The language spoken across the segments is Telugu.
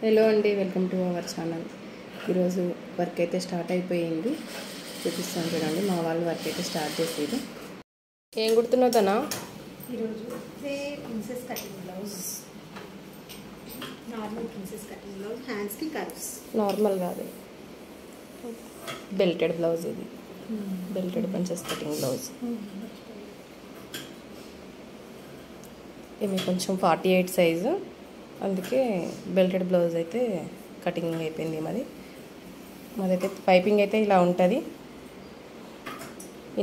హలో అండి, వెల్కమ్ టు అవర్ ఛానల్. ఈరోజు వర్క్ అయితే స్టార్ట్ అయిపోయింది. చూపిస్తాను చూడండి. మా వాళ్ళు వర్క్ అయితే స్టార్ట్ చేసేది. ఏం కుడుతున్నావు తనా? ఈరోజు princess cutting blouse, normal princess cutting blouse, హ్యాండ్స్కి కర్వ్స్. నార్మల్ కాదు, బెల్టెడ్ బ్లౌజ్. ఇది బెల్టెడ్ ప్రిన్సెస్ కటింగ్ బ్లౌజ్. ఇది కొంచెం 48 సైజు, అందుకే బెల్టెడ్ బ్లౌజ్ అయితే కటింగ్ అయిపోయింది. మాదైతే పైపింగ్ అయితే ఇలా ఉంటుంది,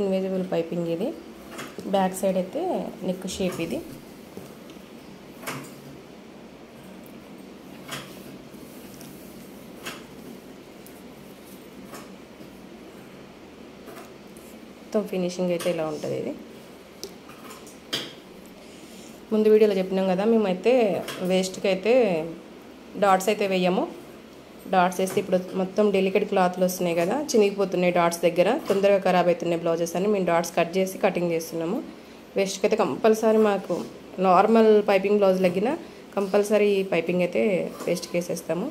ఇన్విజిబుల్ పైపింగ్. ఇది బ్యాక్ సైడ్ అయితే నెక్ షేప్. ఇది మొత్తం ఫినిషింగ్ అయితే ఇలా ఉంటుంది. ఇది ముందు వీడియోలో చెప్పినాం కదా, మేమైతే వేస్ట్కి అయితే డాట్స్ అయితే వేయము. డాట్స్ వేస్తే ఇప్పుడు మొత్తం డెలికేట్ క్లాత్లు వస్తున్నాయి కదా, చినిగిపోతున్నాయి డాట్స్ దగ్గర, తొందరగా ఖరాబ్ అవుతున్నాయి బ్లౌజెస్ అని మేము డాట్స్ కట్ చేసి కటింగ్ చేస్తున్నాము. వేస్ట్కి అయితే కంపల్సరీ మాకు నార్మల్ పైపింగ్ బ్లౌజ్ లగిన కంపల్సరీ పైపింగ్ అయితే వేస్ట్కి వేసేస్తాము.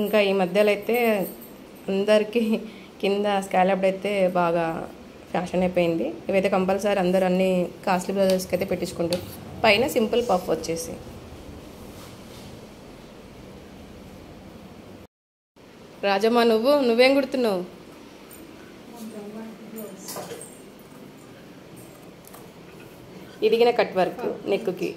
ఇంకా ఈ మధ్యలో అయితే అందరికీ కింద స్కాలప్డ్ అయితే బాగా ఫ్యాషన్ అయిపోయింది. ఇవైతే కంపల్సరీ అందరూ అన్ని కాస్ట్లీ బ్లౌజెస్కి అయితే పెట్టించుకుంటారు. పైన సింపుల్ పఫ్ వచ్చేసి. రాజమ్మ, నువ్వేం కుడుతున్నావు? ఇదిగిన కట్ వర్క్ నెక్కి.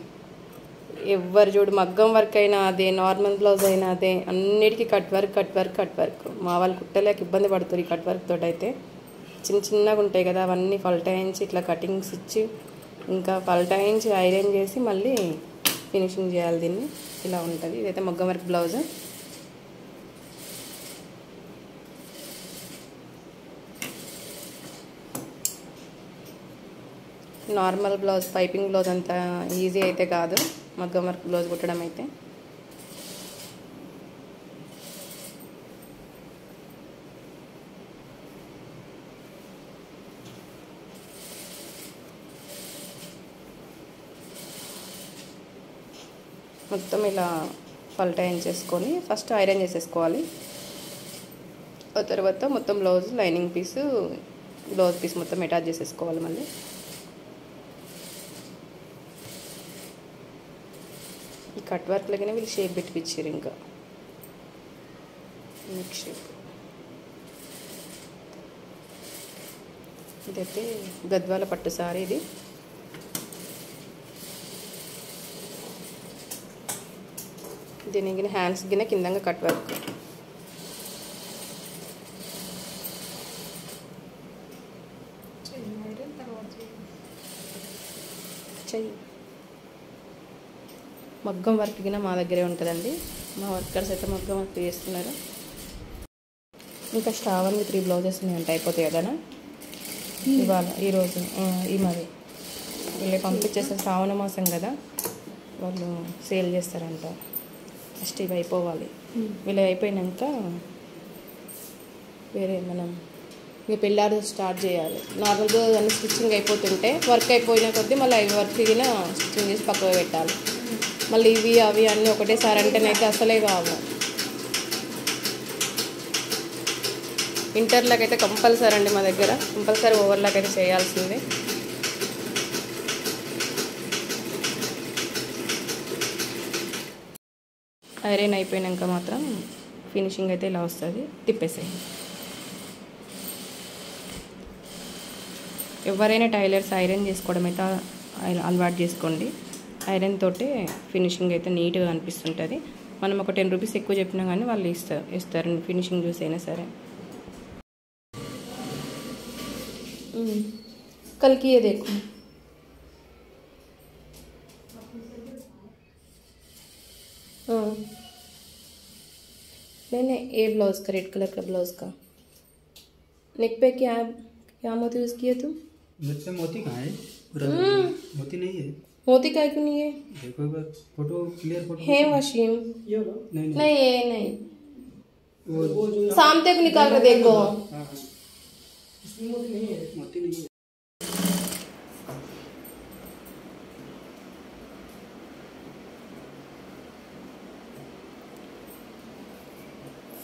ఎవరు చూడు, మగ్గం వర్క్ అయినా అదే, నార్మల్ బ్లౌజ్ అయినా అదే, అన్నిటికీ cut work cut work cut work. మా వాళ్ళు కుట్టలేక ఇబ్బంది పడుతుంది ఈ కట్ వర్క్ తోటి. అయితే చిన్నగా ఉంటాయి కదా, అవన్నీ పల్టాయించి ఇట్లా కటింగ్స్ ఇచ్చి, ఇంకా పల్టాయించి ఐరన్ చేసి మళ్ళీ ఫినిషింగ్ చేయాలి దీన్ని. ఇలా ఉంటుంది. ఇదైతే మగ్గం work blouse. Normal blouse piping blouse అంత ఈజీ అయితే కాదు మగ్గం వర్క్ బ్లౌజ్ కుట్టడం అయితే. మొత్తం ఇలా పల్టాయిన్ చేసుకొని ఫస్ట్ ఐరన్ చేసేసుకోవాలి. ఆ తర్వాత మొత్తం blouse lining piece, blouse piece మొత్తం అటాచ్ చేసేసుకోవాలి. మళ్ళీ ఈ కట్ వర్క్ లాగానే వీళ్ళు షేప్ పెట్టిపించారు. ఇంకా నెక్ షేప్. ఇదైతే గద్వాల పట్టు సారీ. ఇది దీనికి హ్యాండ్స్ గిన కిందంగా కట్ వర్క్. చెయ్యి మగ్గం వర్క్ గిన మా దగ్గరే ఉంటుందండి. మా వర్కర్స్ అయితే మగ్గం వర్క్ చేస్తున్నారు. ఇంకా శ్రావణి 3 బ్లౌజెస్ ఉన్నాయంటే అయిపోతాయి కదా ఇవాళ, ఈరోజు. ఈ మరి వీళ్ళు పంపించేస్తే శ్రావణ మాసం కదా, వాళ్ళు సేల్ చేస్తారంట. ఫస్ట్ ఇవి అయిపోవాలి. వీళ్ళు అయిపోయినాక వేరే మనం ఇక పెళ్ళారు స్టార్ట్ చేయాలి. నార్మల్గా అన్ని స్టిచ్చింగ్ అయిపోతుంటే వర్క్ అయిపోయిన కొద్దీ మళ్ళీ అవి వర్క్ దిగిన స్టిచ్చింగ్ చేసి పక్కకు పెట్టాలి. మళ్ళీ ఇవి అవి అన్నీ ఒకటేసారి అంటేనైతే అసలే కావు. ఇంటర్లాక్ అయితే కంపల్సరీ అండి మా దగ్గర, కంపల్సరీ ఓవర్లాక్ అయితే చేయాల్సిందే. ఐరన్ అయిపోయాక మాత్రం ఫినిషింగ్ అయితే ఇలా వస్తుంది. తిప్పేసేయి. ఎవరైనా టైలర్స్ ఐరన్ చేసుకోవడం అయితే అలవాటు చేసుకోండి. ఐరన్ తోటే ఫినిషింగ్ అయితే నీట్గా అనిపిస్తుంటుంది. మనం ఒక 10 రూపీస్ ఎక్కువ చెప్పినా కానీ వాళ్ళు ఇస్తారు ఫినిషింగ్ చూసి అయినా సరే. కల్కి ఏ దేఖో, नहीं ये ब्लाउज का रेड कलर का ब्लाउज का नेक पे क्या मोती यूज किया तुम? नेक पे मोती कहाँ है? मोती नहीं है। मोती का क्यों नहीं है? देखो एक बार फोटो, क्लियर फोटो है वशीम। नहीं नहीं ये नहीं, शाम तक निकाल के देखो। इसमें मोती नहीं है, मोती नहीं है।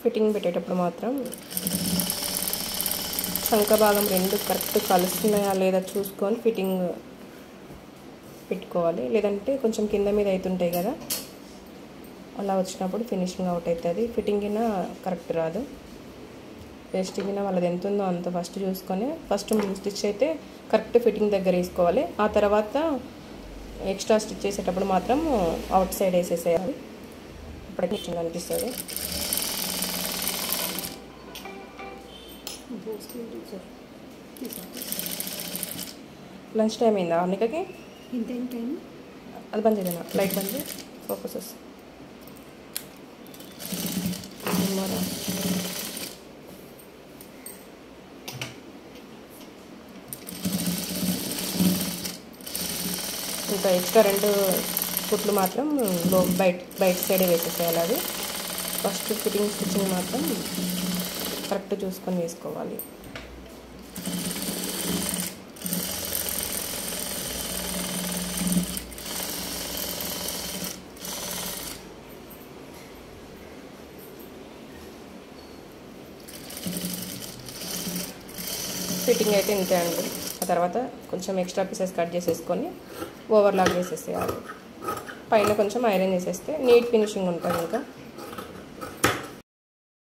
ఫిట్టింగ్ పెట్టేటప్పుడు మాత్రం చంక భాగం రెండు కరెక్ట్ కలుస్తున్నాయా లేదా చూసుకొని ఫిట్టింగ్ పెట్టుకోవాలి. లేదంటే కొంచెం కింద మీద అవుతుంటాయి కదా, అలా వచ్చినప్పుడు ఫినిషింగ్ అవుట్ అవుతుంది. ఫిట్టింగ్ కింద కరెక్ట్ రాదు. వేస్ట్ కింద వాళ్ళది ఎంత ఉందో అంత ఫస్ట్ చూసుకొని ఫస్ట్ స్టిచ్ అయితే కరెక్ట్ ఫిట్టింగ్ దగ్గర వేసుకోవాలి. ఆ తర్వాత ఎక్స్ట్రా స్టిచ్ చేసేటప్పుడు మాత్రం అవుట్ సైడ్ వేసేసేయాలి. అప్పుడు ఫిట్టింగ్ అనిపిస్తుంది. లంచ్ టైం అయిందా అన్నికకి? ఇంతేం టైం? అది బంద్ చేయనా, లైట్ బంద్ చేయి, ఫోకస్ వస్తుంది. ఇంకా ఎక్స్ట్రా 2 కుట్లు మాత్రం బయట సైడే వేసేసేయాలి. అది ఫస్ట్ ఫిట్టింగ్ స్టిచ్చింగ్ మాత్రం కరెక్ట్ చూసుకొని వేసుకోవాలి. ఫిట్టింగ్ అయితే ఇంతే అండి. ఆ తర్వాత కొంచెం ఎక్స్ట్రా పీసెస్ కట్ చేసేసుకొని ఓవర్లాక్ వేసేసేయాలి. పైన కొంచెం ఐరన్ చేసేస్తే నీట్ ఫినిషింగ్ ఉంటుంది. ఇంకా